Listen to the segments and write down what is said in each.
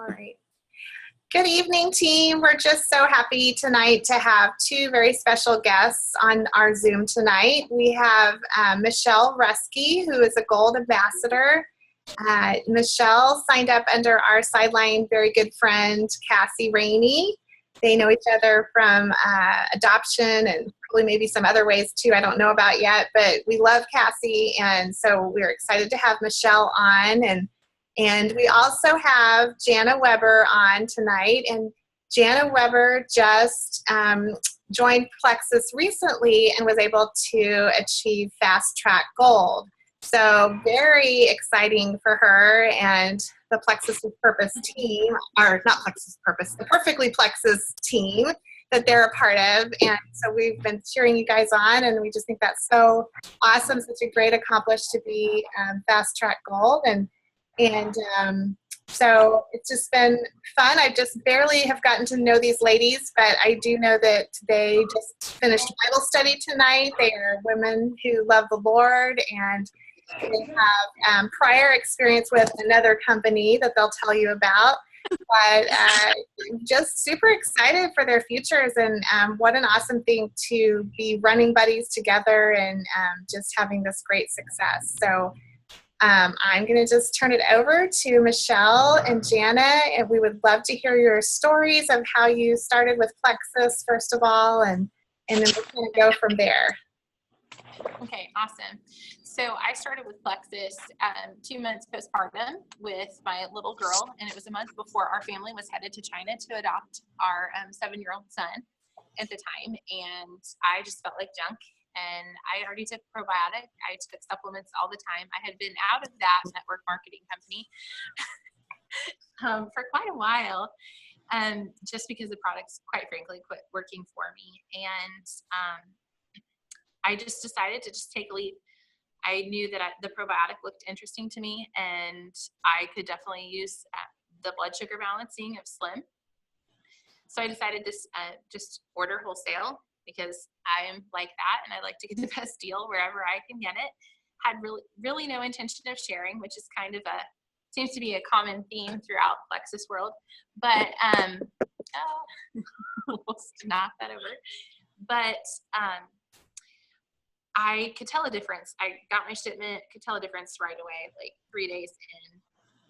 All right. Good evening, team. We're just so happy tonight to have two very special guests on our Zoom tonight. We have Michelle Roeske, who is a Gold Ambassador. Michelle signed up under our sideline very good friend, Cassie Rainey. They know each other from adoption and probably maybe some other ways too I don't know about yet, but we love Cassie, and so we're excited to have Michelle on. And we also have Janna Weber on tonight, and Janna Weber just joined Plexus recently and was able to achieve Fast Track Gold. So very exciting for her and the Plexus with Purpose team, or not Plexus Purpose, the Perfectly Plexus team that they're a part of. And so we've been cheering you guys on, and we just think that's so awesome, such a great accomplishment to be Fast Track Gold. And so it's just been fun. I just barely have gotten to know these ladies, but I do know that they just finished Bible study tonight. They are women who love the Lord, and they have prior experience with another company that they'll tell you about. But just super excited for their futures, and what an awesome thing to be running buddies together and just having this great success. So I'm going to just turn it over to Michelle and Janna, and we would love to hear your stories of how you started with Plexus, first of all, and then we're going to go from there. Okay, awesome. So I started with Plexus 2 months postpartum with my little girl, and it was a month before our family was headed to China to adopt our 7-year-old son at the time, and I just felt like junk. And I already took probiotic. I took supplements all the time. I had been out of that network marketing company for quite a while, just because the products, quite frankly, quit working for me. And I just decided to just take a leap. I knew that the probiotic looked interesting to me, and I could definitely use the blood sugar balancing of Slim. So I decided to just order wholesale, because I'm like that, and I like to get the best deal wherever I can get it. Had really no intention of sharing, which is kind of seems to be a common theme throughout Plexus world. But we'll knock that over. But I could tell a difference. I got my shipment, could tell a difference right away. Like 3 days in,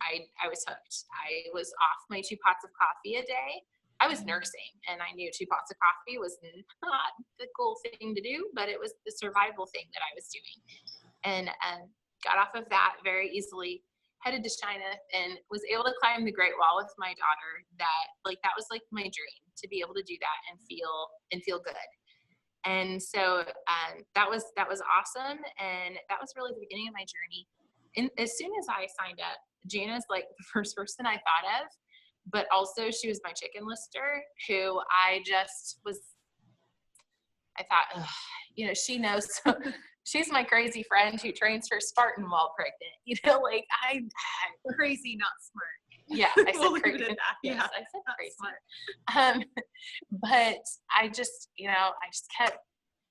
I was hooked. I was off my 2 pots of coffee a day. I was nursing, and I knew 2 pots of coffee was not the cool thing to do, but it was the survival thing that I was doing. And got off of that very easily, headed to China, and was able to climb the Great Wall with my daughter. That was like my dream, to be able to do that and feel good. And so that was awesome, and that was really the beginning of my journey. And as soon as I signed up, Janna's like the first person I thought of. But also she was my chicken lister, who I thought, she knows. She's my crazy friend who trains for Spartan while pregnant. Like I'm crazy, not smart. Yeah, I said we'll crazy. Leave it at that. Yes, Yeah, I said crazy. Smart. But I just kept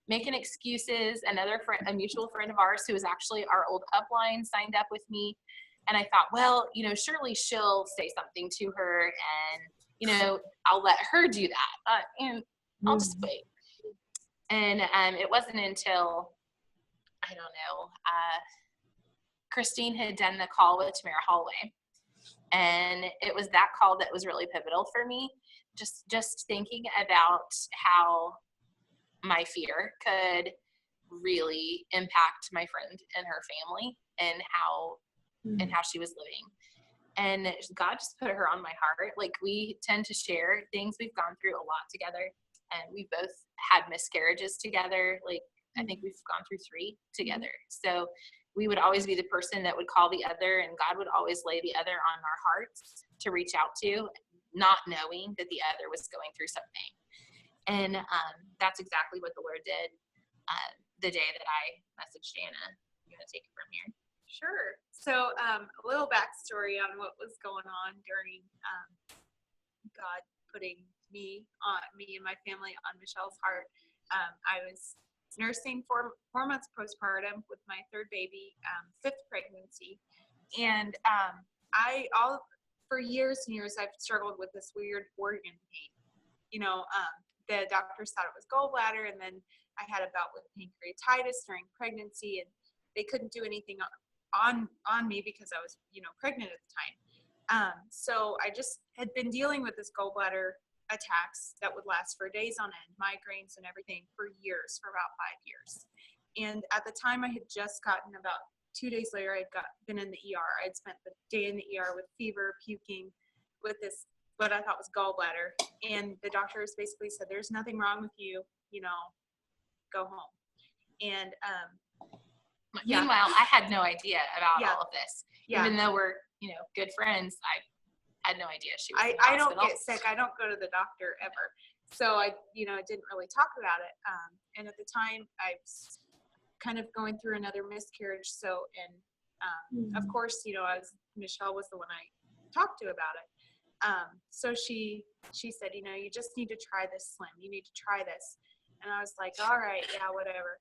making excuses. Another friend, a mutual friend of ours, who was actually our old upline, signed up with me. And I thought, well, surely she'll say something to her, and, I'll let her do that. And I'll just wait. And it wasn't until, I don't know, Christine had done the call with Tamara Holloway. And it was that call that was really pivotal for me. Just thinking about how my fear could really impact my friend and her family, and how she was living. And God just put her on my heart. Like, we tend to share things. We've gone through a lot together, and we both had miscarriages together. Like, I think we've gone through 3 together. So we would always be the person that would call the other, and God would always lay the other on our hearts to reach out to, not knowing that the other was going through something. And that's exactly what the Lord did the day that I messaged Janna. I'm going to take it from here. Sure. So a little backstory on what was going on during God putting me and my family on Michelle's heart. I was nursing 4 months postpartum with my 3rd baby, 5th pregnancy, and for years and years, I've struggled with this weird organ pain. The doctors thought it was gallbladder, and then I had a bout with pancreatitis during pregnancy, and they couldn't do anything on me because I was, pregnant at the time. So I just had been dealing with this gallbladder attacks that would last for days on end, migraines and everything for years, for about 5 years. And at the time I had just gotten, about 2 days later, been in the ER. I'd spent the day in the ER with fever, puking, with this, what I thought was gallbladder. And the doctors basically said, there's nothing wrong with you, go home. And meanwhile, I had no idea about Yeah. all of this. Yeah. Even though we're, good friends, I had no idea she was in the I don't hospital. get sick. I don't go to the doctor ever. So I didn't really talk about it. And at the time I was kind of going through another miscarriage. So, and of course, Michelle was the one I talked to about it. So she said, you just need to try this, Slim. You need to try this. And I was like, all right, yeah, whatever.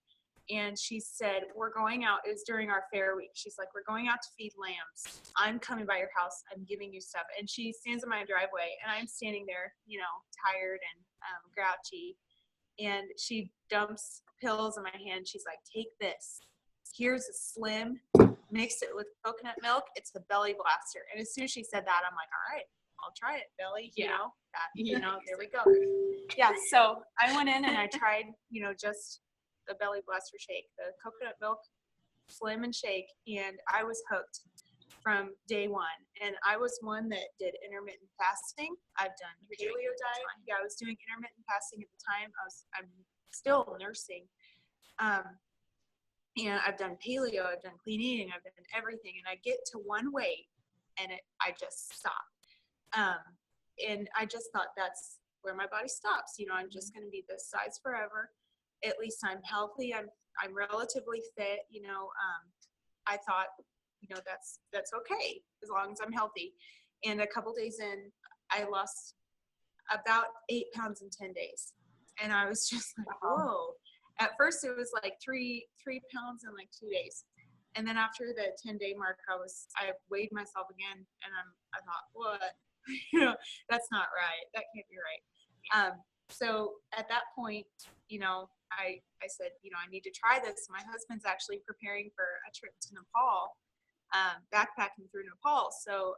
And she said, we're going out. It was during our fair week. She's like, we're going out to feed lambs. I'm coming by your house. I'm giving you stuff. And she stands in my driveway, and I'm standing there, tired and grouchy. And she dumps pills in my hand. She's like, take this. Here's a Slim. Mix it with coconut milk. It's a belly blaster. And as soon as she said that, I'm like, all right, I'll try it, belly. There we go. Yeah. So I went in and I tried, just the belly blaster shake, the coconut milk Slim and shake, and I was hooked from day one. And I was one that did intermittent fasting. I've done paleo diet. Yeah, I was doing intermittent fasting at the time. I'm still nursing. And I've done paleo, I've done clean eating, I've done everything. And I get to one weight and I just stop. And I just thought that's where my body stops. I'm just going to be this size forever. At least I'm healthy. I'm relatively fit. I thought, that's okay as long as I'm healthy. And a couple days in, I lost about 8 pounds in 10 days. And I was just like, whoa. At first it was like 3 pounds in like 2 days. And then after the 10-day mark, I weighed myself again, and I thought, what? That's not right. That can't be right. So at that point, I said, I need to try this. My husband's actually preparing for a trip to Nepal, backpacking through Nepal. So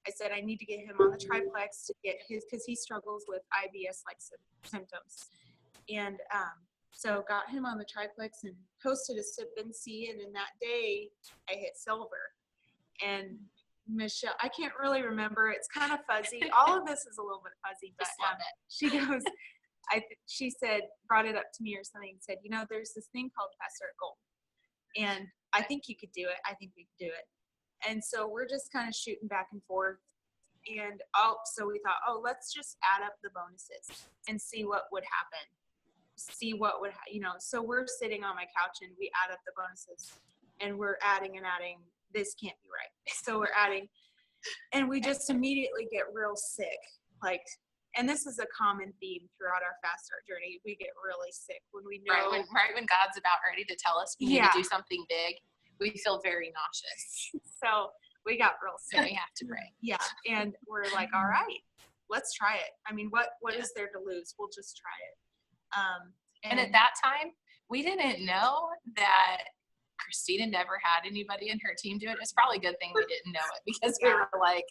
I said, I need to get him on the triplex to get because he struggles with IBS-like symptoms. And so got him on the triplex and hosted a sip and see. And in that day, I hit silver. And Michelle, I can't really remember. It's kind of fuzzy. All of this is a little bit fuzzy, but she goes, she said, brought it up to me or something and said, there's this thing called Fast Start Gold. And I think you could do it. I think we could do it. And so we're just kind of shooting back and forth. And so we thought, let's just add up the bonuses and see what would happen. So we're sitting on my couch and we add up the bonuses and we're adding and adding. This can't be right. So we're adding, and we just immediately get real sick. And this is a common theme throughout our fast start journey. We get really sick when we know. Right when God's about ready to tell us we need to do something big, we feel very nauseous. So we got real sick. And we have to pray. Yeah. And we're like, all right, let's try it. I mean, what is there to lose? We'll just try it. And at that time, we didn't know that Christina never had anybody in her team do it. It's probably a good thing we didn't know it, because we were like,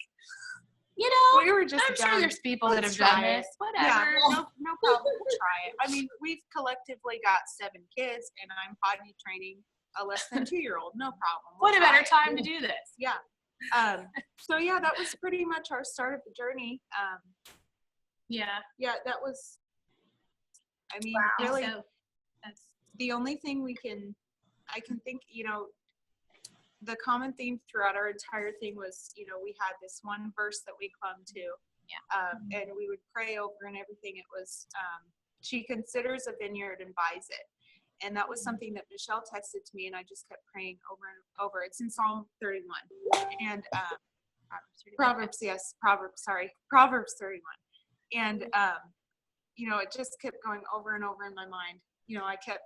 we were just I'm sure there's people that have done this. Whatever. Yeah, no problem. We'll try it. I mean, we've collectively got 7 kids, and I'm potty training a less than 2-year-old. No problem. What a better time to do this. Yeah. So yeah, that was pretty much our start of the journey. Yeah, that was, I mean, really, So that's the only thing I can think, the common theme throughout our entire thing was, we had this one verse that we clung to. Yeah. And we would pray over and everything. It was, she considers a vineyard and buys it. And that was something that Michelle texted to me, and I just kept praying over and over. It's in Psalm 31. And Proverbs 31. And, it just kept going over and over in my mind. I kept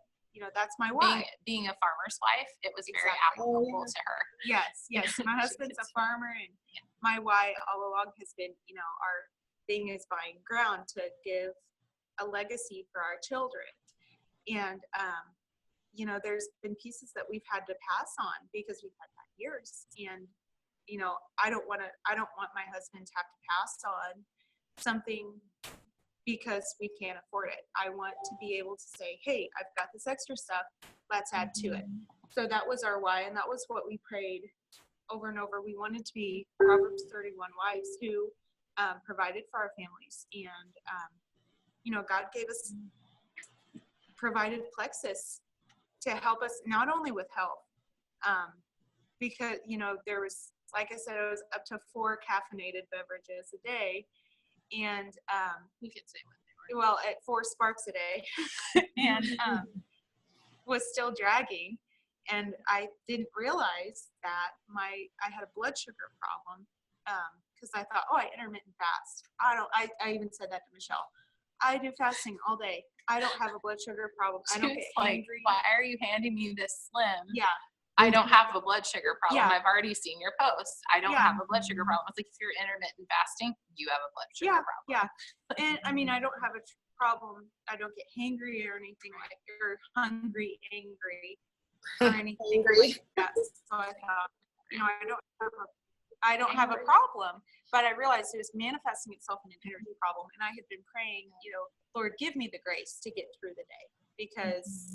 that's my why. Being a farmer's wife, it was very Exactly. applicable to her. Yes. My husband's a farmer, and my why all along has been, our thing is buying ground to give a legacy for our children. And, there's been pieces that we've had to pass on because we've had that years. And, I don't want my husband to have to pass on something because we can't afford it. I want to be able to say, hey, I've got this extra stuff, let's add to it. So that was our why, and that was what we prayed over and over. We wanted to be Proverbs 31 wives who provided for our families. And, God gave us, provided plexus to help us not only with health, because, there was, like I said, it was up to 4 caffeinated beverages a day. And You could say what they were. well, at 4 sparks a day, and was still dragging. And I didn't realize that I had a blood sugar problem because I thought, I intermittent fast. I even said that to Michelle. I do fasting all day. I don't have a blood sugar problem. I don't get hangry. Why are you handing me this slim? Yeah. I don't have a blood sugar problem. Yeah. I've already seen your posts. I don't have a blood sugar problem. It's like, if you're intermittent fasting, you have a blood sugar problem. Yeah. And I mean, I don't have a problem. I don't get hangry or anything like, or hungry, angry, or anything like that. So I thought, I don't have a problem, but I realized it was manifesting itself in an energy problem. And I had been praying, Lord, give me the grace to get through the day. Because,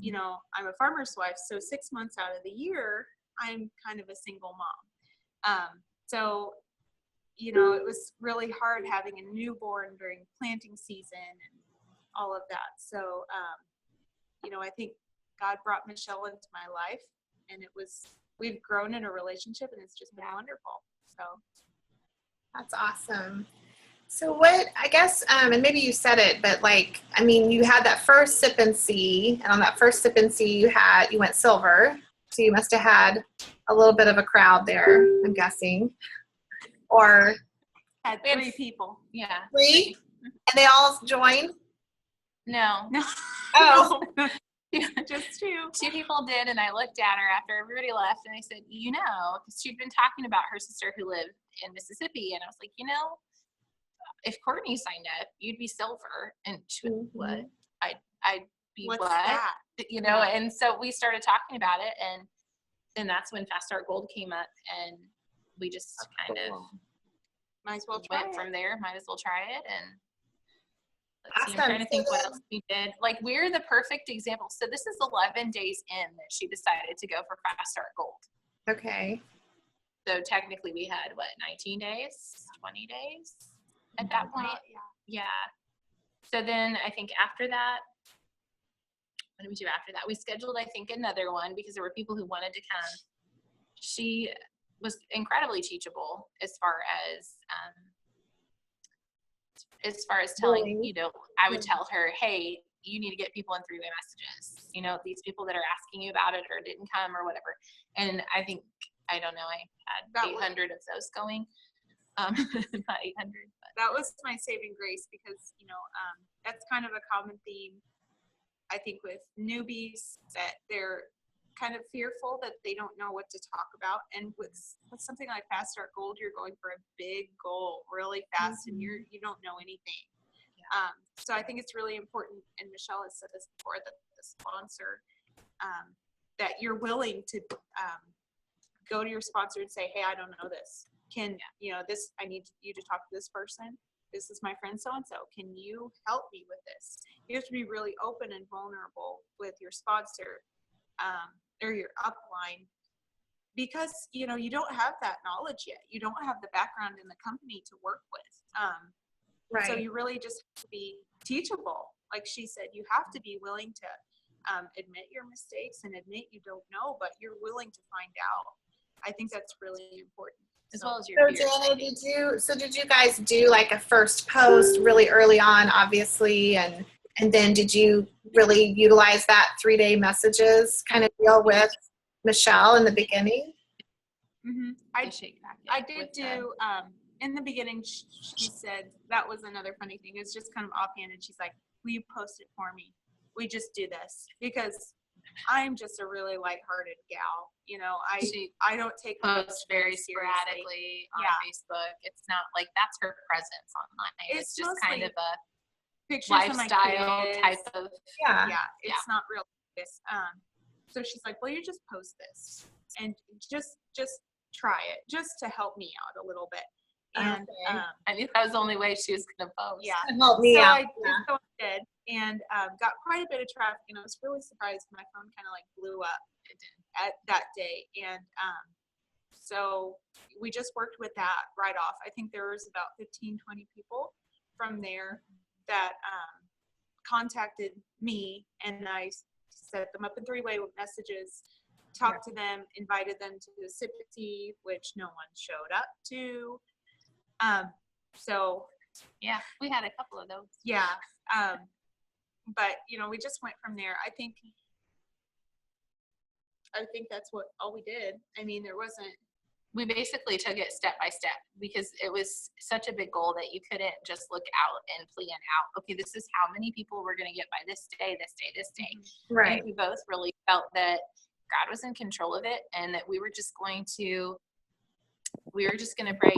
I'm a farmer's wife, so 6 months out of the year, I'm kind of a single mom. So, it was really hard having a newborn during planting season and all of that. So, I think God brought Michelle into my life, and we've grown in a relationship, and it's just been wonderful. So. That's awesome. So what, I guess, and maybe you said it, but you had that first Sip and See, and on that first Sip and See, you went silver. So you must have had a little bit of a crowd there, I'm guessing. Or Had 3 people. Yeah. 3? And they all joined? No. Oh. Just 2. 2 people did, and I looked at her after everybody left, and I said, because she'd been talking about her sister who lived in Mississippi, and I was like, if Courtney signed up, you'd be silver. And she went, what? I'd be What's what? that? And so we started talking about it, and then that's when Fast Start Gold came up, and we just kind of might as well try went from there. Might as well try it. And Awesome. I'm trying to think what else we did. We're the perfect example. So this is 11 days in that she decided to go for Fast Start Gold. Okay. So technically we had 19 days, 20 days at that point. Yeah. So then I think after that, what did we do after that? We scheduled, I think, another one because there were people who wanted to come. She was incredibly teachable as far as telling, I would tell her, hey, you need to get people in 3-way messages. These people that are asking you about it or didn't come or whatever. And I think, I don't know, I had 800 of those going. Not 800. But. That was my saving grace because, that's kind of a common theme, I think, with newbies, that they're kind of fearful that they don't know what to talk about. And with something like Fast Start Gold, you're going for a big goal really fast, and you don't know anything. Yeah. So I think it's really important, and Michelle has said this before, that the sponsor, that you're willing to go to your sponsor and say, hey, I don't know this. This, I need you to talk to this person. This is my friend so-and-so. Can you help me with this? You have to be really open and vulnerable with your sponsor or your upline, because, you don't have that knowledge yet. You don't have the background in the company to work with. Right. So you really just have to be teachable. Like she said, you have to be willing to admit your mistakes and admit you don't know, but you're willing to find out. I think that's really important. As well as your So peers. Janna, did you guys do a first post really early on, obviously, and then did you really utilize that 3-day messages kind of deal with Michelle in the beginning? Mm-hmm. I did do, in the beginning, she said, that was another funny thing. It's just kind of offhanded. She's like, will you post it for me? We just do this because I'm just a really lighthearted gal. You know, She I don't take posts very seriously. sporadically on Facebook. It's not like that's her presence online. It's just kind of a pictures lifestyle of my kids. type of. Yeah, it's not real. So she's like, well, you just post this and just try it just to help me out a little bit. And I knew that was the only way she was going to post. Yeah, help me out. So I did, and got quite a bit of traffic, and I was really surprised. My phone kind of like blew up at that day, and so we just worked with that right off. I think there was about 15, 20 people from there that contacted me, and I set them up in 3-way messages, talked to them, invited them to the sip and tea, which no one showed up to. So yeah, we had a couple of those. Yeah. But you know, we just went from there. I think that's all we did. I mean, We basically took it step by step because it was such a big goal that you couldn't just look out and plan out, okay, this is how many people we're going to get by this day, this day, this day. Right. And we both really felt that God was in control of it and that we were just going to pray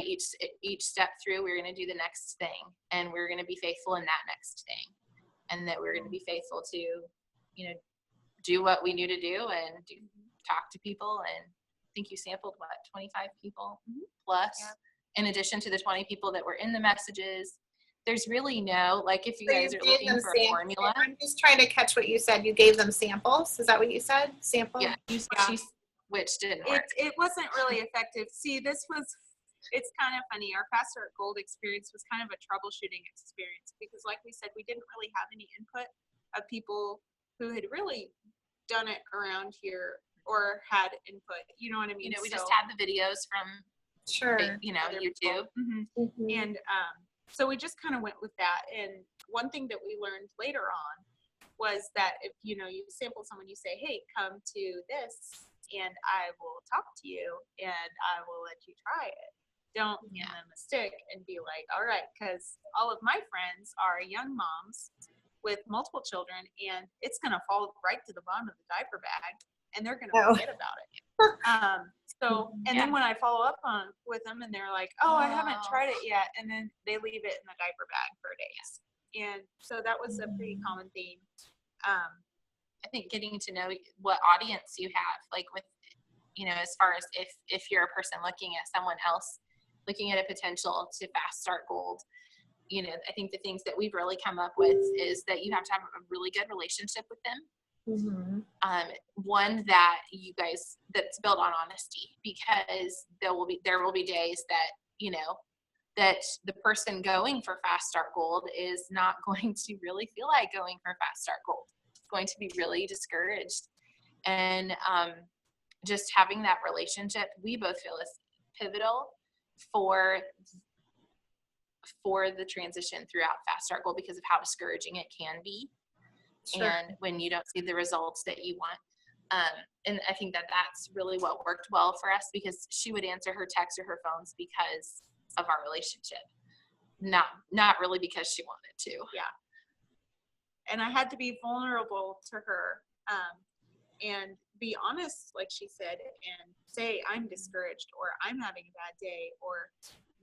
each step through. We were going to do the next thing, and we were going to be faithful in that next thing, and that we were going to be faithful to, you know, do what we knew to do and talk to people. And I think you sampled 25 people plus, in addition to the 20 people that were in the messages. There's really no, like, if you guys are looking for a formula. I'm just trying to catch what you said. You gave them samples. Is that what you said? Samples? Yeah. Which didn't work. It wasn't really effective. See, it's kind of funny. Our Fast Start Gold experience was kind of a troubleshooting experience because, like we said, we didn't really have any input of people who had really done it around here or had input. You know what I mean? You know, we just had the videos from, YouTube. And so we just kind of went with that. And one thing that we learned later on was that if, you sample someone, you say, hey, come to this and I will talk to you and I will let you try it. Don't hand them a stick and be like, all right, because all of my friends are young moms with multiple children and it's going to fall right to the bottom of the diaper bag and they're going to forget about it. Then when I follow up with them and they're like, oh, I haven't tried it yet. And then they leave it in the diaper bag for days. And so that was a pretty common theme. I think getting to know what audience you have, like with, as far as if you're a person looking at someone else, looking at a potential to Fast Start Gold, I think the things that we've really come up with is that you have to have a really good relationship with them. One that that's built on honesty, because there will be days that, that the person going for Fast Start Gold is not going to really feel like going for Fast Start Gold. It's going to be really discouraged. And just having that relationship, we both feel is pivotal for the transition throughout Fast Start Gold because of how discouraging it can be. Sure. And when you don't see the results that you want. And I think that's really what worked well for us, because she would answer her texts or her phones because of our relationship, not really because she wanted to. Yeah. And I had to be vulnerable to her and be honest, like she said, and say I'm discouraged or I'm having a bad day or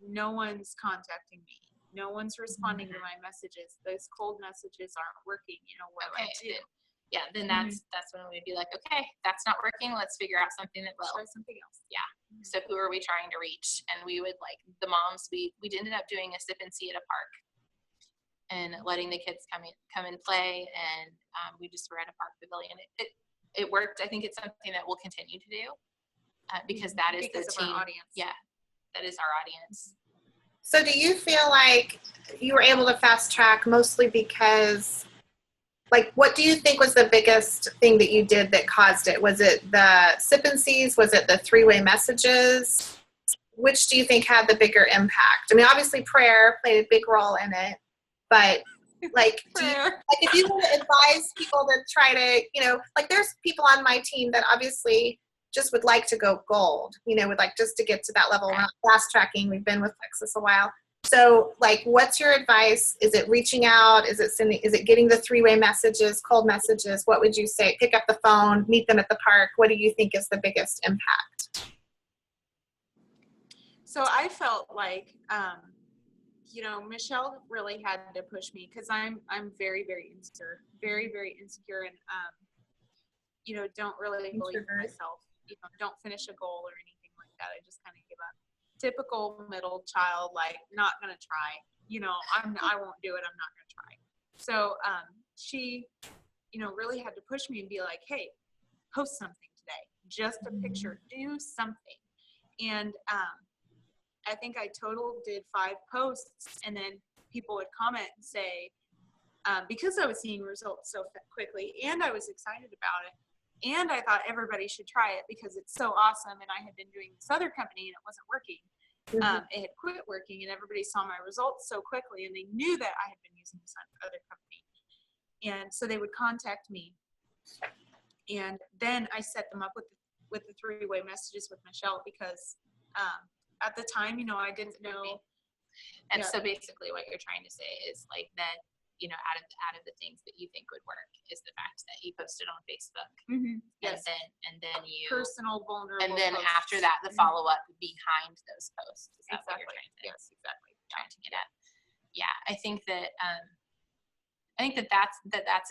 no one's contacting me. No one's responding to my messages. Those cold messages aren't working. What do I do? Yeah, then that's when we'd be like, okay, that's not working. Let's figure out something that will. Try something else. Yeah. So who are we trying to reach? And we would, like, the moms, we ended up doing a sip and see at a park and letting the kids come and play. And we just were at a park pavilion. It worked. I think it's something that we'll continue to do because that is the team. Our audience. Yeah, that is our audience. So do you feel like you were able to fast track mostly because, like, what do you think was the biggest thing that you did that caused it? Was it the sip and sees? Was it the 3-way messages? Which do you think had the bigger impact? I mean, obviously prayer played a big role in it, but like, if you want to advise people to try to, like, there's people on my team that obviously just would like to go gold, would like just to get to that level. We're not fast tracking. We've been with Texas a while. So like, what's your advice? Is it reaching out? Is it getting the 3-way messages, cold messages? What would you say? Pick up the phone, meet them at the park. What do you think is the biggest impact? So I felt like, Michelle really had to push me because I'm very, very insecure, very insecure, and don't really believe in myself. Don't finish a goal or anything like that. I just kind of give up. Typical middle child, like not gonna try. I won't do it. I'm not gonna try. So she, really had to push me and be like, hey, post something today. Just a picture. Do something. And I think I total did 5 posts, and then people would comment and say, because I was seeing results so quickly and I was excited about it, and I thought everybody should try it because it's so awesome, and I had been doing this other company and it wasn't working. It had quit working, and everybody saw my results so quickly, and they knew that I had been using this other company. And so they would contact me, and then I set them up with the 3-way messages with Michelle because at the time, I didn't know. And so basically what you're trying to say is like that, out of the things that you think would work is the fact that you posted on Facebook. Yes. And then you personal, vulnerable. And then posts. after that, the follow-up behind those posts. Is that what you're trying to, yes, exactly. Trying to get at? Yeah, I think that's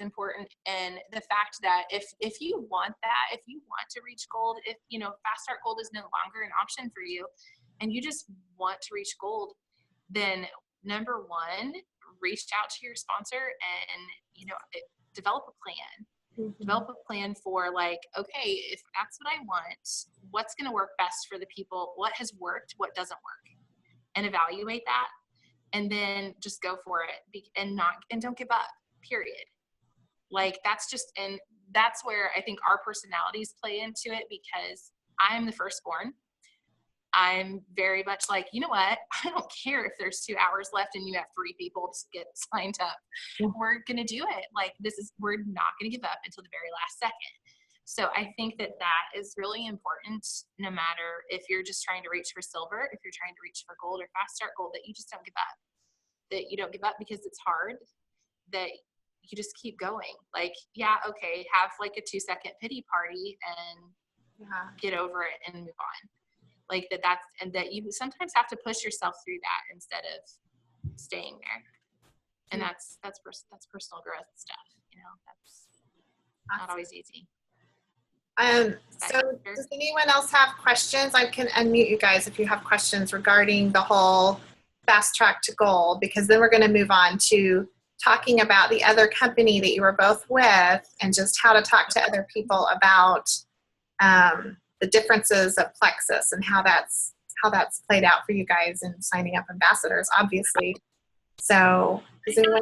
important. And the fact that if you want to reach gold, if Fast Start Gold is no longer an option for you and you just want to reach gold, then number one, reach out to your sponsor and develop a plan. Develop a plan for like, okay, if that's what I want, what's going to work best for the people? What has worked? What doesn't work? And evaluate that, and then just go for it, and don't give up. Period. Like that's where I think our personalities play into it, because I'm the firstborn. I'm very much like, you know what? I don't care if there's 2 hours left and you have 3 people to get signed up. We're going to do it. Like we're not going to give up until the very last second. So I think that is really important, no matter if you're just trying to reach for silver, if you're trying to reach for gold or Fast Start Gold, that you just don't give up. That you don't give up because it's hard, that you just keep going. Like, yeah, okay, have like a 2-second pity party and get over it and move on. Like that you sometimes have to push yourself through that instead of staying there. And that's personal growth stuff. That's not always easy. So does anyone else have questions? I can unmute you guys if you have questions regarding the whole Fast Track to Gold, because then we're going to move on to talking about the other company that you were both with and just how to talk to other people about the differences of Plexus and how that's played out for you guys in signing up ambassadors, obviously. So is anyone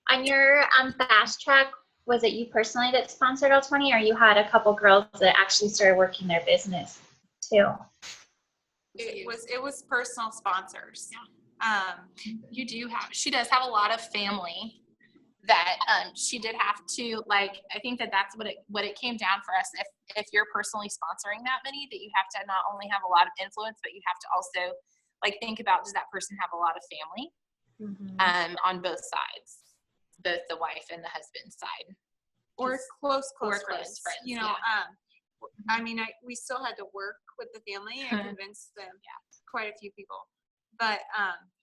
on your Fast Track, was it you personally that sponsored all 20, or you had a couple girls that actually started working their business too? It was personal sponsors. She does have a lot of family that she did have to, like, I think that's what it came down for us. If you're personally sponsoring that many, that you have to not only have a lot of influence, but you have to also like think about, does that person have a lot of family on both sides, both the wife and the husband's side, or close friends. I mean, we still had to work with the family and convince them. Quite a few people. But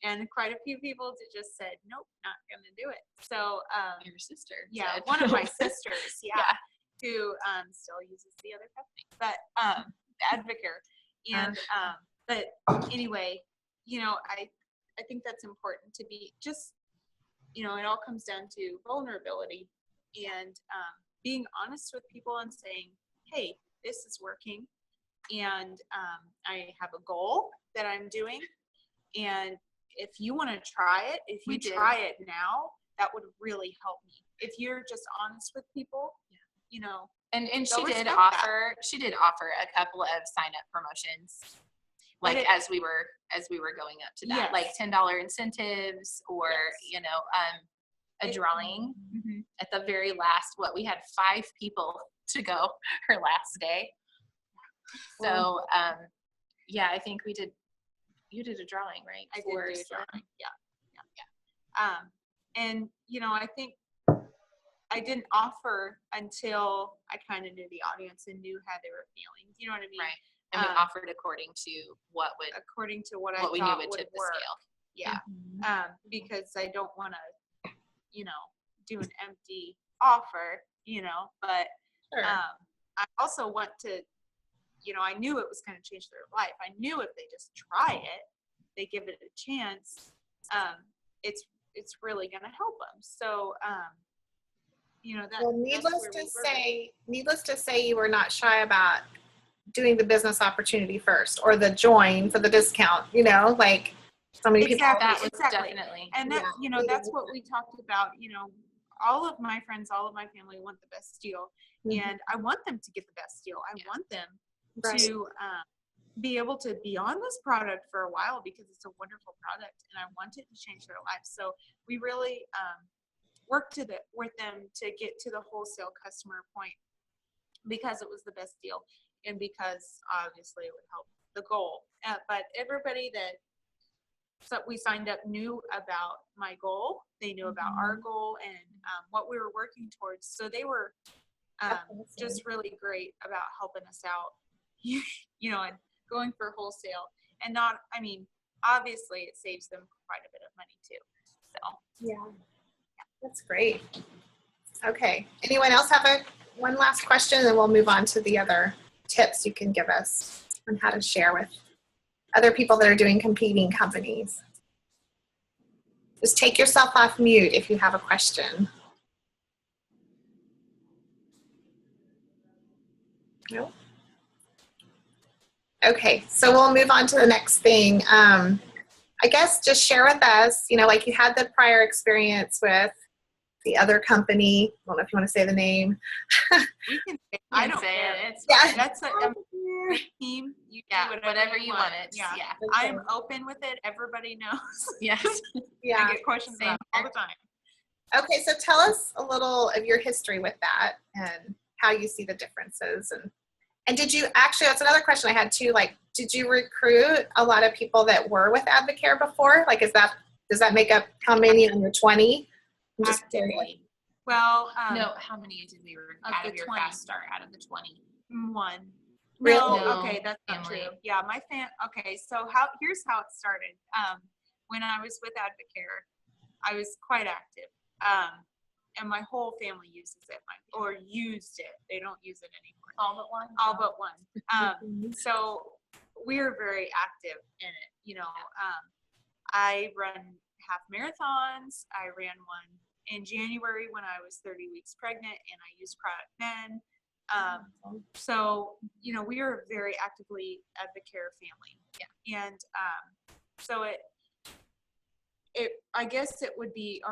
and quite a few people just said, nope, not gonna do it. So your sister, one of my sisters, who still uses the other company, but Advocare, and but anyway, I think that's important to be just, it all comes down to vulnerability and being honest with people and saying, hey, this is working, and I have a goal that I'm doing. And if you want to try it, if you try it now, that would really help me. If you're just honest with people, And she did offer a couple of sign up promotions, like as we were going up to that, like $10 incentives, or a drawing at the very last. We had 5 people to go her last day. So I think we did you did a drawing, right? I did For do a Slim? drawing. Yeah. And I think I didn't offer until I kind of knew the audience and knew how they were feeling. You know what I mean? Right. And we offered according to what according to what we thought knew would tip the work. scale. Yeah. Because I don't want to, do an empty offer, but Sure. I also want to, I knew it was going to change their life. I knew if they just try it, they give it a chance, it's really going to help them. So, Well, needless to say, you were not shy about doing the business opportunity first, or the join for the discount. Like so many people. That was Exactly. definitely. And that, that's what we talked about. All of my friends, all of my family want the best deal, and I want them to get the best deal. I want them to be able to be on this product for a while, because it's a wonderful product, and I want it to change their life. So we really worked with them to get to the wholesale customer point, because it was the best deal, and because obviously it would help the goal. But everybody that we signed up knew about my goal. They knew about our goal and what we were working towards. So they were just really great about helping us out, and going for wholesale. And obviously it saves them quite a bit of money too. So That's great. Okay. Anyone else have one last question, and then we'll move on to the other tips you can give us on how to share with other people that are doing competing companies. Just take yourself off mute if you have a question. No? Okay, so we'll move on to the next thing. I guess just share with us, like you had the prior experience with the other company. I don't know if you want to say the name. We can say, I don't say care. it. It's Yeah. That's a team. You do whatever you want it. Yeah. Yeah. I'm open with it. Everybody knows. Yes. Yeah. I get questions Same about it all the time. Okay, so tell us a little of your history with that and how you see the differences. And did you actually, that's another question I had too, did you recruit a lot of people that were with Advocare before? Does that make up how many on your 20? I'm just curious. Well, no, how many did we recruit out of your 20. fast start out of the 20? One. Really? No, okay, that's not Family. true. Yeah, okay, so here's how it started. When I was with Advocare, I was quite active. And my whole family uses it, or used it. They don't use it anymore. All but one? All but one. So we're very active in it. I run half marathons. I ran one in January when I was 30 weeks pregnant, and I used product then. So, we are very actively Advocare family. Yeah. And so I guess it would be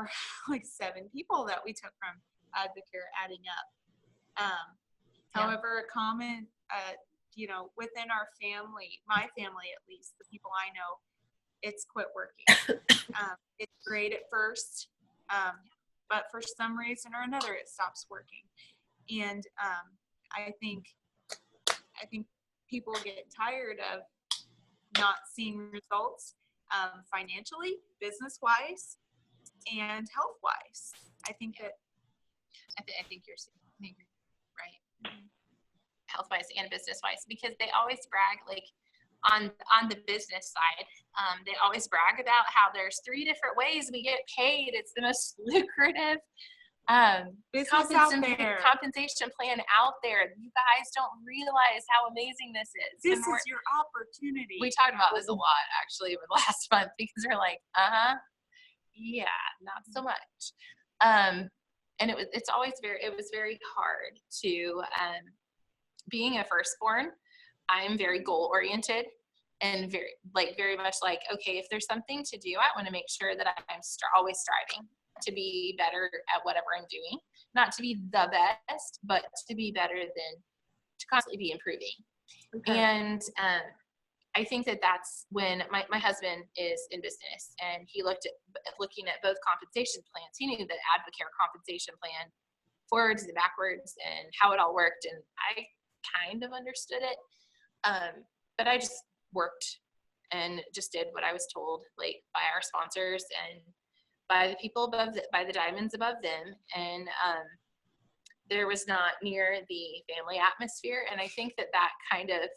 like 7 people that we took from Advocare adding up. However, a common, within our family, my family at least, the people I know, it's quit working. It's great at first, but for some reason or another, it stops working. And I think people get tired of not seeing results, financially, business-wise, and health-wise. I think that. I think you're right. Mm-hmm. Health-wise and business-wise, because they always brag, on the business side, they always brag about how there's 3 different ways we get paid. It's the most lucrative compensation plan out there. You guys don't realize how amazing this is. This is your opportunity. We talked about this a lot actually over the last month, because we're like, yeah, not so much. And it was very hard to, being a firstborn, I'm very goal oriented and very much okay, if there's something to do, I want to make sure that I'm always striving to be better at whatever I'm doing, not to be the best, but to be better than to constantly be improving. Okay. And I think that's when my husband is in business, and he looking at both compensation plans. He knew the Advocare compensation plan forwards and backwards and how it all worked, and I kind of understood it, but I just worked and just did what I was told, like by our sponsors and by the people above, by the diamonds above them. And there was not near the family atmosphere. And I think that kind of,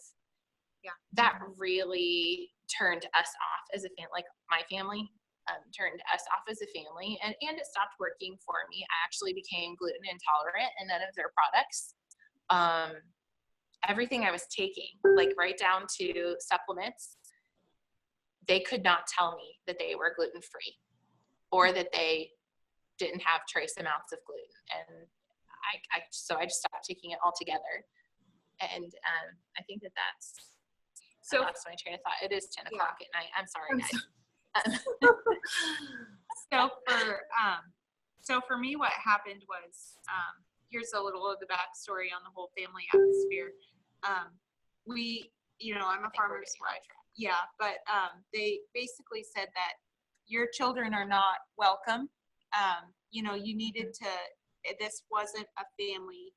that really turned us off as a family, like my family turned us off as a family, and it stopped working for me. I actually became gluten intolerant in none of their products. Everything I was taking, like right down to supplements, they could not tell me that they were gluten-free or that they didn't have trace amounts of gluten. And so I just stopped taking it altogether. And I think that's, so I lost my train of thought. It is 10 o'clock at night. I'm sorry, guys. So for me, what happened was, here's a little of the backstory on the whole family atmosphere. I'm a farmer's wife. Yeah, but they basically said that your children are not welcome. You needed to, this wasn't a family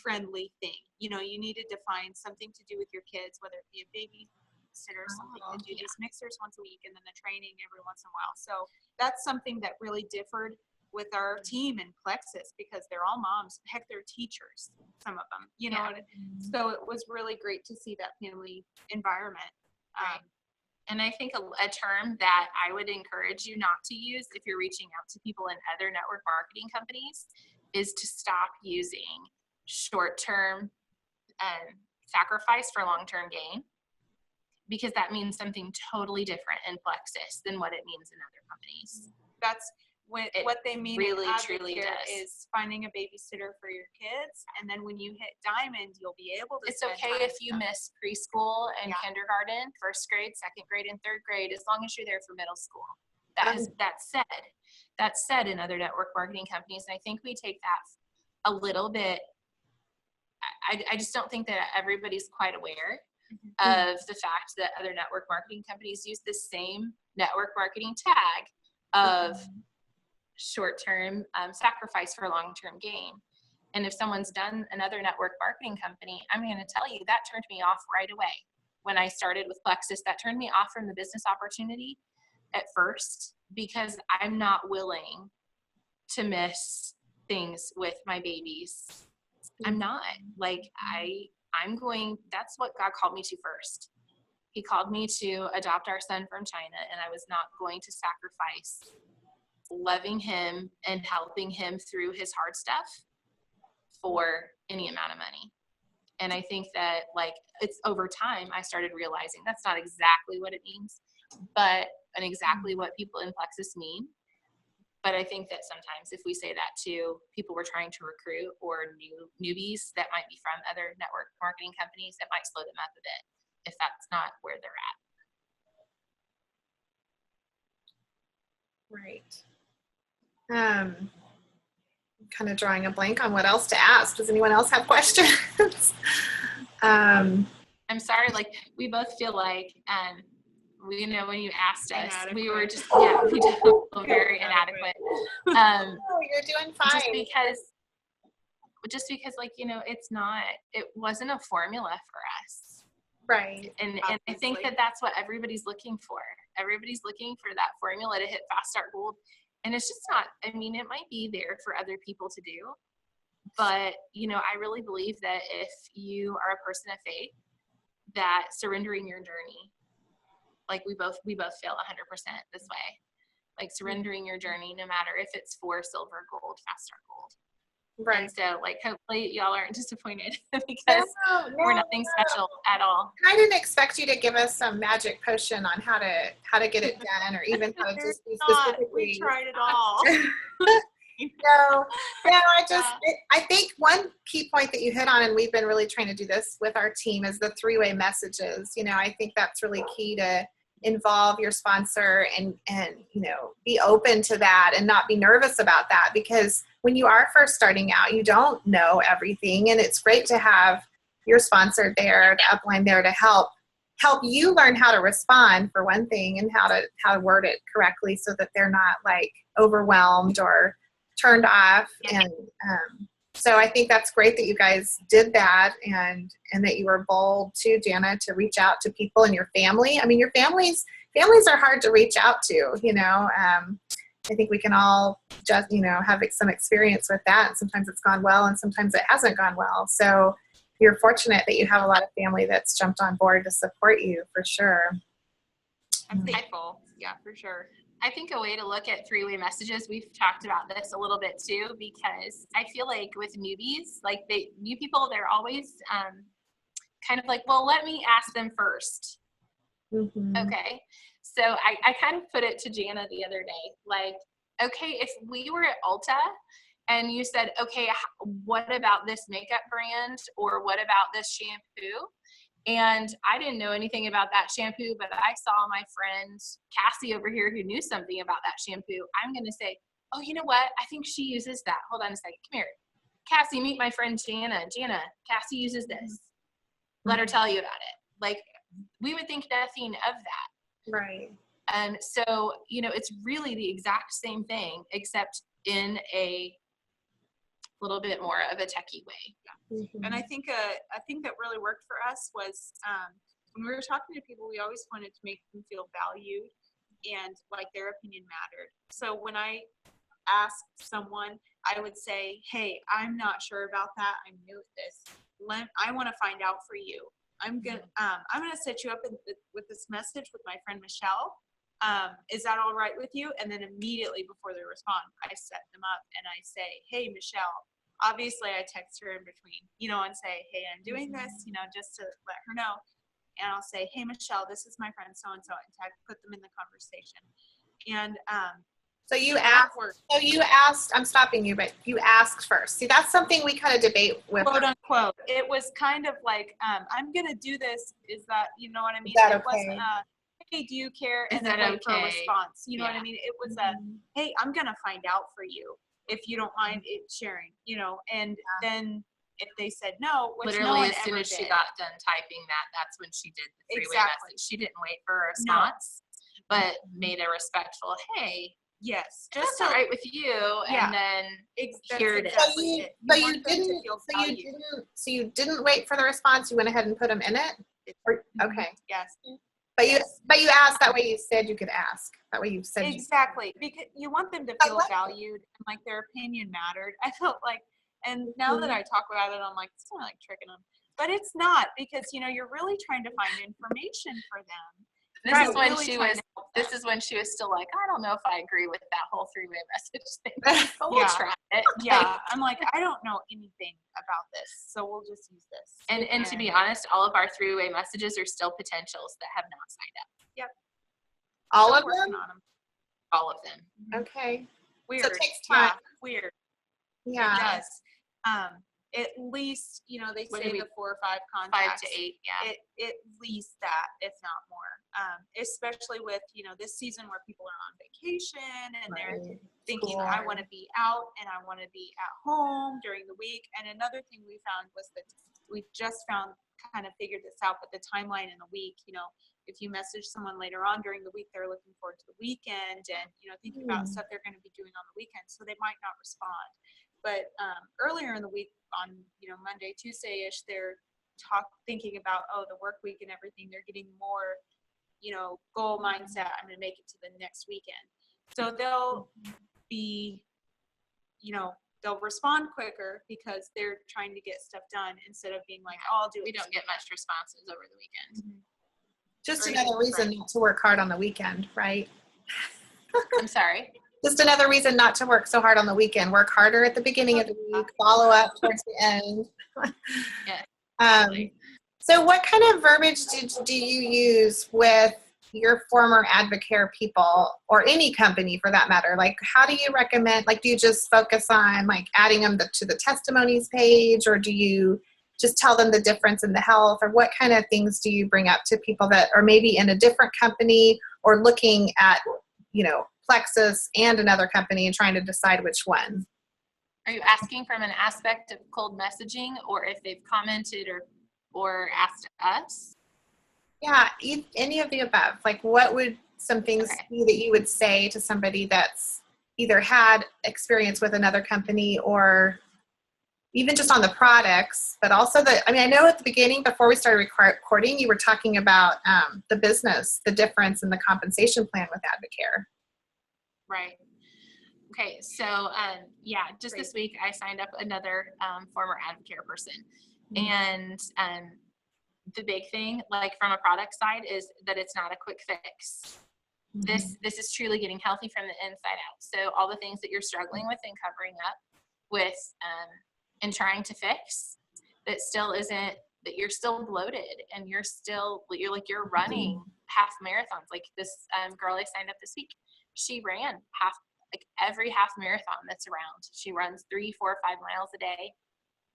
friendly thing. You needed to find something to do with your kids, whether it be a babysitter or something, to do these mixers once a week and then the training every once in a while. So that's something that really differed with our team in Plexus, because they're all moms. Heck, they're teachers, some of them, So it was really great to see that family environment. Right. And I think a term that I would encourage you not to use if you're reaching out to people in other network marketing companies is to stop using short-term sacrifice for long-term gain, because that means something totally different in Plexus than what it means in other companies. That's what they mean really truly does. Is finding a babysitter for your kids, and then when you hit Diamond, you'll be able to. It's okay if you miss preschool and kindergarten, first grade, second grade, and third grade, as long as you're there for middle school. That's said in other network marketing companies, and I think we take that a little bit. I just don't think that everybody's quite aware of the fact that other network marketing companies use the same network marketing tag of short-term sacrifice for long-term gain. And if someone's done another network marketing company, I'm going to tell you that turned me off right away. When I started with Plexus, that turned me off from the business opportunity at first, because I'm not willing to miss things with my babies. I'm not. Like, that's what God called me to first. He called me to adopt our son from China, and I was not going to sacrifice loving him and helping him through his hard stuff for any amount of money. And I think that, like, it's over time I started realizing that's not exactly what it means, and exactly what people in Plexus mean. But I think that sometimes if we say that to people we're trying to recruit or newbies that might be from other network marketing companies, it might slow them up a bit if that's not where they're at. Right. Kind of drawing a blank on what else to ask. Does anyone else have questions? I'm sorry, like, we both feel like, when you asked us, inadequate. We were just, we just feel very inadequate. Oh, you're doing fine. Just because, like, it wasn't a formula for us. Right. And I think that's what everybody's looking for. Everybody's looking for that formula to hit fast start gold. And it's just not, it might be there for other people to do. But, I really believe that if you are a person of faith, that surrendering your journey, like we both feel 100% this way, like surrendering your journey, no matter if it's for silver, gold, fast start gold. Right. And so, like, hopefully y'all aren't disappointed because we're nothing special at all. I didn't expect you to give us some magic potion on how to get it done, or even how to just be specifically. We tried it all. No, I think one key point that you hit on, and we've been really trying to do this with our team, is the three-way messages. I think that's really key to involve your sponsor and be open to that and not be nervous about that, because when you are first starting out, you don't know everything, and it's great to have your sponsor there, the upline there, to help you learn how to respond, for one thing, and how to word it correctly so that they're not, like, overwhelmed or turned off. And So I think that's great that you guys did that, and that you were bold too, Janna, to reach out to people in your family. I mean, your families are hard to reach out to, you know. I think we can all just, you know, have some experience with that. And sometimes it's gone well and sometimes it hasn't gone well. So you're fortunate that you have a lot of family that's jumped on board to support you, for sure. I'm thankful. Yeah, for sure. I think a way to look at three-way messages, we've talked about this a little bit too, because I feel like with newbies, like new people, they're always kind of like, well, let me ask them first. Mm-hmm. Okay. So I kind of put it to Janna the other day, like, okay, if we were at Ulta and you said, okay, what about this makeup brand, or what about this shampoo? And I didn't know anything about that shampoo, but I saw my friend Cassie over here who knew something about that shampoo. I'm going to say, oh, you know what? I think she uses that. Hold on a second. Come here. Cassie, meet my friend Janna. Janna, Cassie uses this. Let her tell you about it. Like, we would think nothing of that. Right. And so, you know, it's really the exact same thing, except in a little bit more of a techie way. Mm-hmm. And I think that really worked for us was when we were talking to people, we always wanted to make them feel valued and like their opinion mattered. So when I asked someone, I would say, hey, I'm not sure about that. I'm new at this. I want to find out for you. I'm gonna set you up with this message with my friend Michelle. Is that all right with you? And then immediately before they respond, I set them up and I say, hey, Michelle, obviously I text her in between, you know, and say, hey, I'm doing this, you know, just to let her know. And I'll say, hey, Michelle, this is my friend so-and-so, and put them in the conversation. And so you asked, I'm stopping you, but you asked first. See, that's something we kind of debate with. Quote unquote. It was kind of like, I'm going to do this. Is that, you know what I mean? Is that it okay? wasn't hey, do you care? Is And then that wait for a okay? response. You know what I mean? It was hey, I'm going to find out for you if you don't mind it sharing, you know, and then if they said no, which literally no one as soon ever as she did. got done typing that's when she did the three-way Exactly. message. She didn't wait for a response, but made a respectful, hey, Yes, just all right with you, and then here it is. Exactly it. So you didn't wait for the response. You went ahead and put them in it. Okay. Yes. But you asked, that way you said you could ask. That way you said exactly, because you want them to feel valued and like their opinion mattered. I felt like, and now that I talk about it, I'm like, it's not like tricking them, but it's not, because you know you're really trying to find information for them. This is when she was still like, I don't know if I agree with that whole three-way message thing, but we'll try it. Yeah, I'm like, I don't know anything about this, so we'll just use this. And to be honest, all of our three-way messages are still potentials that have not signed up. Yep. All of them? All of them. Okay. Weird. So it takes time. Weird. Yeah. It does. At least, you know, they say the 4 or 5 contacts. 5 to 8, yeah. At least that, if not more. Especially with, you know, this season where people are on vacation and they're thinking, I want to be out and I want to be at home during the week. And another thing we found was that we just kind of figured this out, but the timeline in the week, you know, if you message someone later on during the week, they're looking forward to the weekend and, you know, thinking about stuff they're going to be doing on the weekend. So they might not respond. But earlier in the week on, you know, Monday, Tuesday-ish, they're thinking about, the work week and everything. They're getting more, you know, goal mindset. I'm going to make it to the next weekend. So they'll be, you know, they'll respond quicker because they're trying to get stuff done instead of being like, I'll do it. We don't get much responses over the weekend. Just another reason not to work hard on the weekend, right? I'm sorry? Just another reason not to work so hard on the weekend. Work harder at the beginning of the week, follow up towards the end. Yeah. So what kind of verbiage do you use with your former Advocare people, or any company for that matter? Like, how do you recommend, like, do you just focus on like adding them to the testimonies page, or do you just tell them the difference in the health, or what kind of things do you bring up to people that are maybe in a different company or looking at, you know, Plexus and another company and trying to decide which one? Are you asking from an aspect of cold messaging, or if they've commented or asked us? Yeah, any of the above. Like, what would some things be that you would say to somebody that's either had experience with another company or even just on the products, but also I know at the beginning, before we started recording, you were talking about the business, the difference in the compensation plan with Advocare. Right. Okay. So, just this week I signed up another former Advocare person. And the big thing, like from a product side, is that it's not a quick fix. This is truly getting healthy from the inside out. So all the things that you're struggling with and covering up with and trying to fix, that still isn't, that you're still bloated and you're running half marathons. Like this girl I signed up this week, she ran every half marathon that's around. She runs 3, 4, 5 miles a day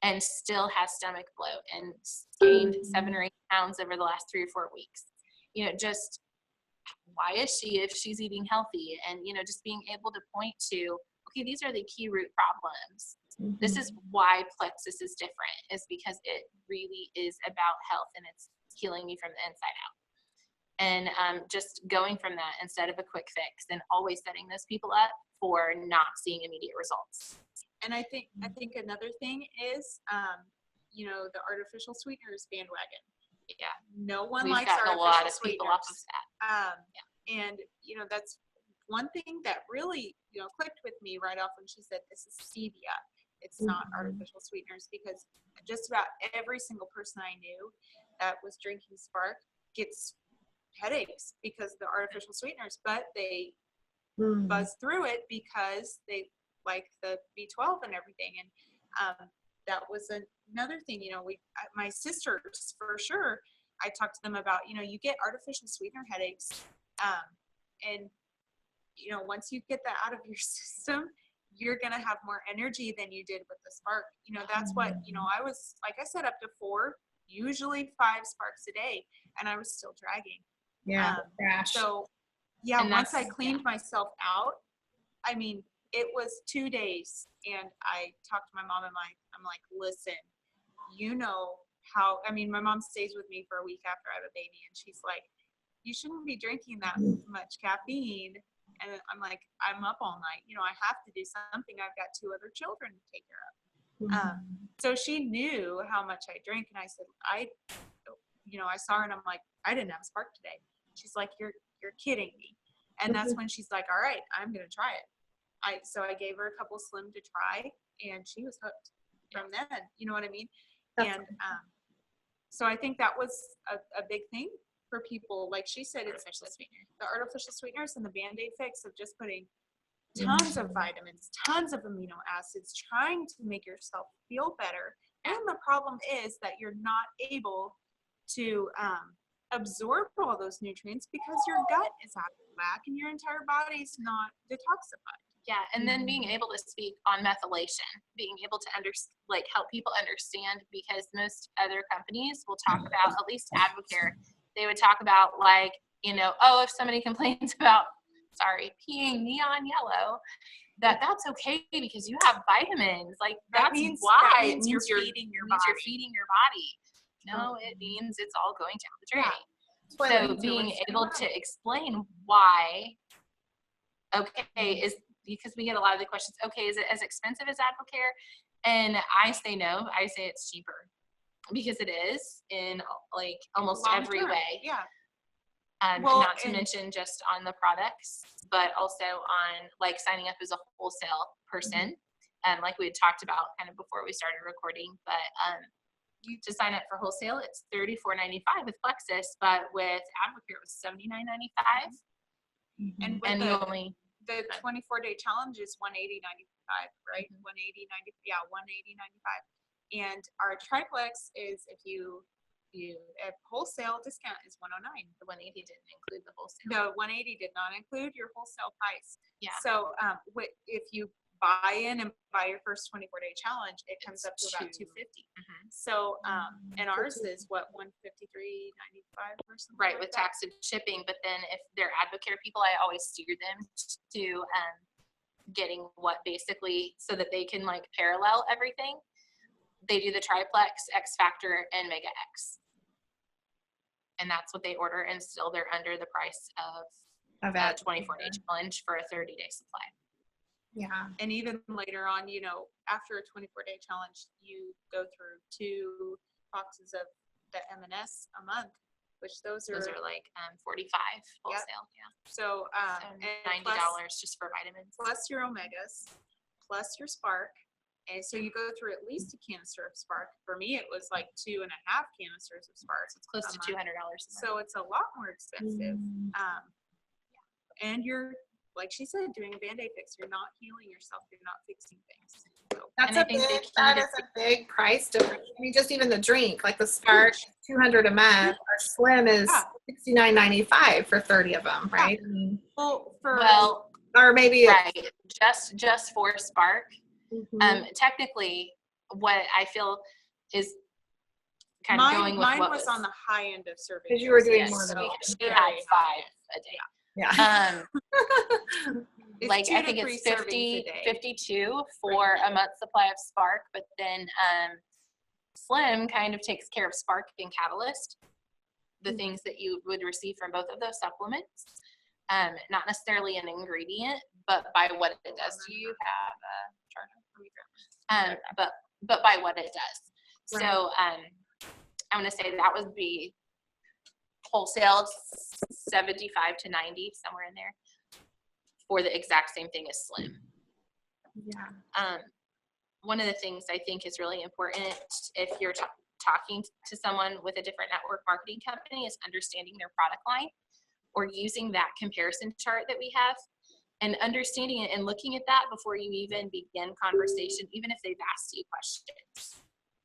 and still has stomach bloat and gained 7 or 8 pounds over the last 3 or 4 weeks. Just why is she, if she's eating healthy? And, just being able to point to, okay, these are the key root problems. This is why Plexus is different, is because it really is about health and it's healing me from the inside out. And just going from that instead of a quick fix, and always setting those people up for not seeing immediate results. And I think another thing is, the artificial sweeteners bandwagon. Yeah. No one We've likes gotten artificial a lot of sweeteners. people off of that. And, that's one thing that really, clicked with me right off when she said this is stevia. It's not artificial sweeteners, because just about every single person I knew that was drinking Spark gets headaches because of the artificial sweeteners, but they buzz through it because they like the B12 and everything. And that was another thing, my sisters, for sure, I talked to them about, you get artificial sweetener headaches. And, once you get that out of your system, you're going to have more energy than you did with the Spark. That's what, I was, like I said, up to 4, usually 5 Sparks a day, and I was still dragging. Yeah. So once I cleaned myself out, I mean, it was 2 days, and I talked to my mom, and I'm like, listen, my mom stays with me for a week after I have a baby, and she's like, you shouldn't be drinking that much caffeine. And I'm like, I'm up all night. I have to do something. I've got 2 other children to take care of. So she knew how much I drank, and I said, I saw her, and I'm like, I didn't have a Spark today. She's like, you're kidding me. And that's when she's like, all right, I'm going to try it. So I gave her a couple Slim to try, and she was hooked from then. You know what I mean? And so I think that was a big thing for people. Like she said, it's the artificial sweeteners and the Band-Aid fix of just putting tons of vitamins, tons of amino acids, trying to make yourself feel better. And the problem is that you're not able to absorb all those nutrients because your gut is out of whack and your entire body's not detoxified. Yeah, and then being able to speak on methylation, being able to help people understand, because most other companies will talk about, at least Advocare, they would talk about if somebody complains about, peeing neon yellow, that's okay because you have vitamins. Like that's why it means you're feeding your body. No, it means it's all going down the drain. So being able to explain why, is because we get a lot of the questions, is it as expensive as Advocare? And I say no. I say it's cheaper, because it is in almost every way. Yeah. Not to mention just on the products, but also on signing up as a wholesale person. And like we had talked about kind of before we started recording, but to sign up for wholesale, it's $34.95 with Plexus, but with Advocare it was $79.95. And the 24-day challenge is $180.95, right? $180.95. And our triplex is, if you at wholesale discount is $109. The 180 didn't include the wholesale. The 180 did not include your wholesale price. Yeah. So if you buy in and buy your first 24-day challenge, it comes up to about $250. So and ours is what, $153.95 or something. Right, with tax and shipping. But then if they're Advocare people, I always steer them to getting what basically, so that they can parallel everything. They do the triplex, X Factor, and Mega X. And that's what they order, and still they're under the price of a 24-day challenge for a 30-day supply. Yeah. And even later on, you know, after a 24-day challenge, you go through 2 boxes of the M&S a month, which those are like 45 wholesale. Yeah. so So and $90 just for vitamins. plus your omegas, plus your Spark. And so you go through at least a canister of Spark. For me, it was like 2.5 canisters of Spark. It's close to $200 a month. So it's a lot more expensive. And you're, like she said, doing a Band-Aid fix. You're not healing yourself. You're not fixing things. So, That is a big price difference. I mean, just even the drink, like the Spark, $200 a month. Our Slim is $69.95 for 30 of them, right? I mean, or maybe right. Just for Spark. Technically, what I feel is kind of going with mine what was on the high end of serving. Because you were doing more than she had 5 a day. Yeah. Like I think it's 52 for a month supply of Spark, but then Slim kind of takes care of Spark and Catalyst, the things that you would receive from both of those supplements. Not necessarily an ingredient, but by what it does to you. Have a charger? But by what it does. Right. So I'm going to say that would be wholesale 75 to 90, somewhere in there, for the exact same thing as Slim. Yeah. One of the things I think is really important if you're talking to someone with a different network marketing company is understanding their product line, or using that comparison chart that we have, and understanding it and looking at that before you even begin conversation, even if they've asked you questions,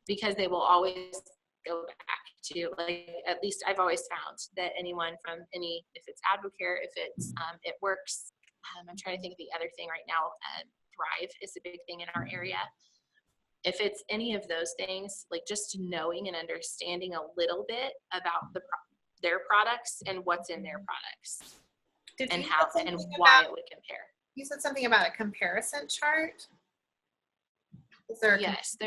because they will always go back to, like, at least I've always found that anyone from if it's Advocare, if it's It Works, I'm trying to think of the other thing right now, Thrive is a big thing in our area. If it's any of those things, like just knowing and understanding a little bit about their products and what's in their products, and how and why it would compare. You said something about a comparison chart. Is there? Yes,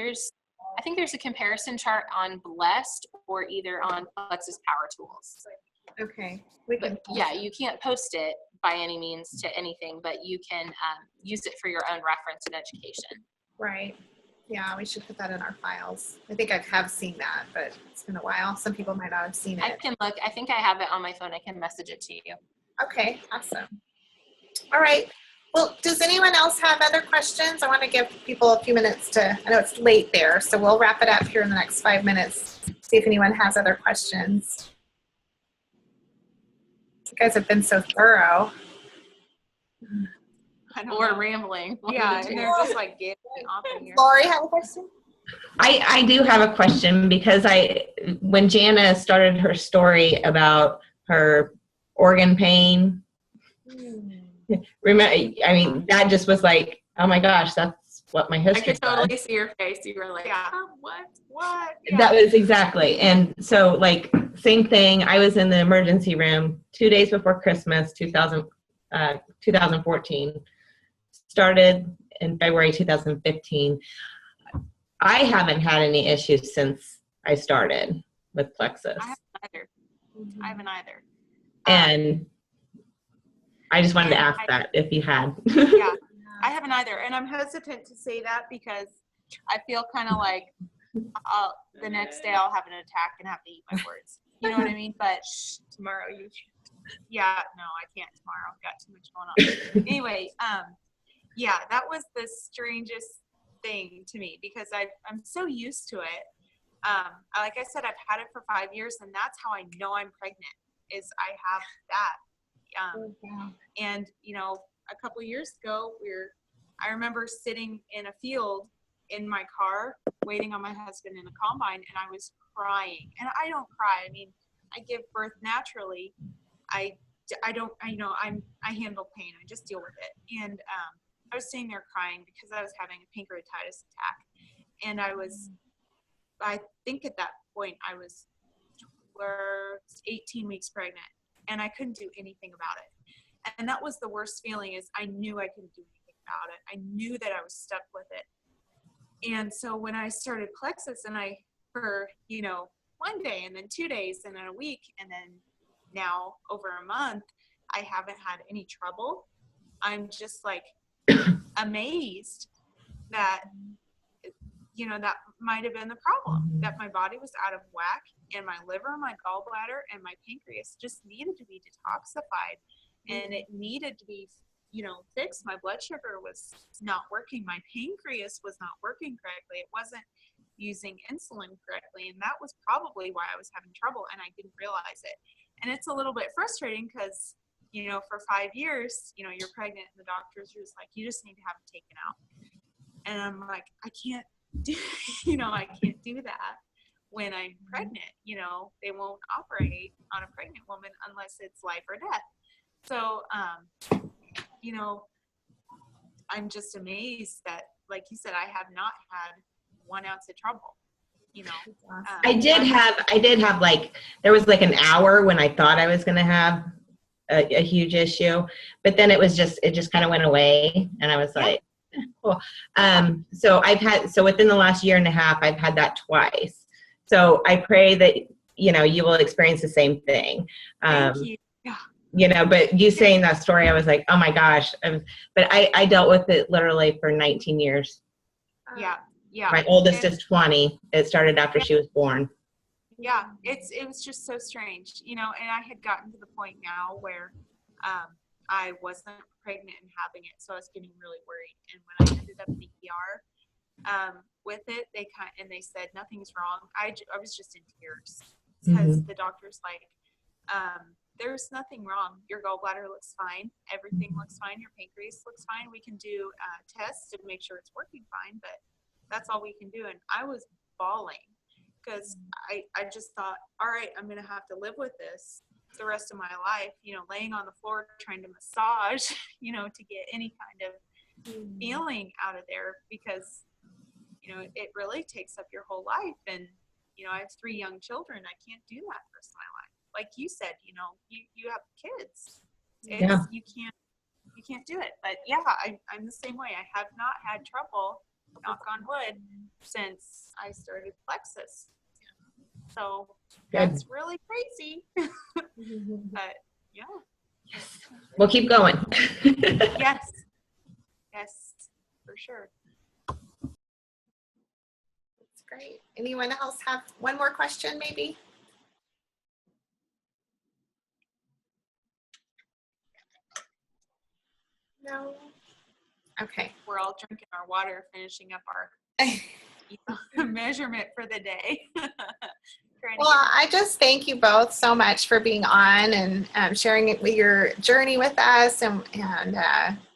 I think there's a comparison chart on Blessed or either on Plexus Power Tools. Okay. You can't post it by any means to anything, but you can use it for your own reference and education. Right. Yeah, we should put that in our files. I think I have seen that, but it's been a while. Some people might not have seen it. I can look. I think I have it on my phone. I can message it to you. Okay, awesome. All right. Well, does anyone else have other questions? I want to give people a few minutes I know it's late there, so we'll wrap it up here in the next 5 minutes, see if anyone has other questions. You guys have been so thorough. Or rambling. Yeah, and they're just like getting off in here. Lori, have a question? I do have a question, because when Janna started her story about her organ pain, remember, I mean, that just was like, oh my gosh, that's what my history I could totally see your face. You were like, what? Yeah. That was exactly. And so, like, same thing. I was in the emergency room 2 days before Christmas, 2014. Started in February 2015. I haven't had any issues since I started with Plexus. I haven't either. And I just wanted to ask that if you had. Yeah, I haven't either. And I'm hesitant to say that because I feel kind of like the next day I'll have an attack and have to eat my words. You know what I mean? But tomorrow yeah, no, I can't tomorrow. I've got too much going on. Anyway, yeah, that was the strangest thing to me because I'm so used to it. Like I said, I've had it for 5 years, and that's how I know I'm pregnant, is I have that. And, you know, a couple of years ago, I remember sitting in a field in my car waiting on my husband in the combine, and I was crying. And I don't cry. I mean, I give birth naturally. I handle pain. I just deal with it. And I was sitting there crying because I was having a pancreatitis attack. And I think at that point I was 18 weeks pregnant, and I couldn't do anything about it. And that was the worst feeling, is I knew I couldn't do anything about it. I knew that I was stuck with it. And so when I started Plexus, and for 1 day, and then 2 days, and then a week, and then now over a month, I haven't had any trouble. I'm just like amazed that, you know, that might have been the problem, that my body was out of whack, and my liver, my gallbladder, and my pancreas just needed to be detoxified, and it needed to be, you know, fixed. My blood sugar was not working. My pancreas was not working correctly. It wasn't using insulin correctly, and that was probably why I was having trouble, and I didn't realize it. And it's a little bit frustrating because, you know, for 5 years, you know, you're pregnant and the doctors are just like, you just need to have it taken out. And I'm like, I can't do, you know, I can't do that when I'm pregnant. You know, they won't operate on a pregnant woman unless it's life or death. So, you know, I'm just amazed that, like you said, I have not had 1 ounce of trouble. You know, I did have like, there was like an hour when I thought I was going to have a huge issue, but then it just kind of went away, and I was like, cool. So within the last year and a half, I've had that twice. So I pray that, you know, you will experience the same thing. Thank you. Yeah. You know, but you saying that story, I was like, oh my gosh. But I dealt with it literally for 19 years. Yeah. Yeah. My oldest is 20. It started after she was born. Yeah, it was just so strange, you know, and I had gotten to the point now where I wasn't pregnant and having it, so I was getting really worried. And when I ended up in the ER with it, they said nothing's wrong. I was just in tears because the doctor's like, there's nothing wrong. Your gallbladder looks fine. Everything looks fine. Your pancreas looks fine. We can do tests to make sure it's working fine, but that's all we can do. And I was bawling because I just thought, all right, I'm going to have to live with this the rest of my life, you know, laying on the floor trying to massage, you know, to get any kind of feeling out of there, because, you know, it really takes up your whole life. And, you know, I have 3 young children. I can't do that the rest of my life. Like you said, you know, you have kids. You can't do it. But yeah, I'm the same way. I have not had trouble, knock on wood, since I started Plexus. So that's really crazy. But yeah. We'll keep going. Yes, for sure. That's great. Anyone else have one more question, maybe? No. Okay. We're all drinking our water, finishing up our measurement for the day. Well, I just thank you both so much for being on and sharing your journey with us. And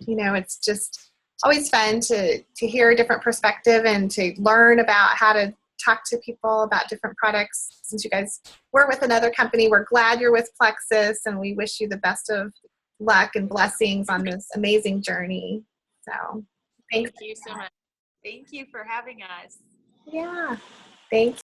you know, it's just always fun to hear a different perspective and to learn about how to talk to people about different products. Since you guys were with another company, we're glad you're with Plexus, and we wish you the best of luck and blessings on this amazing journey. So thank you so much. Thank you for having us. Yeah. Thank you.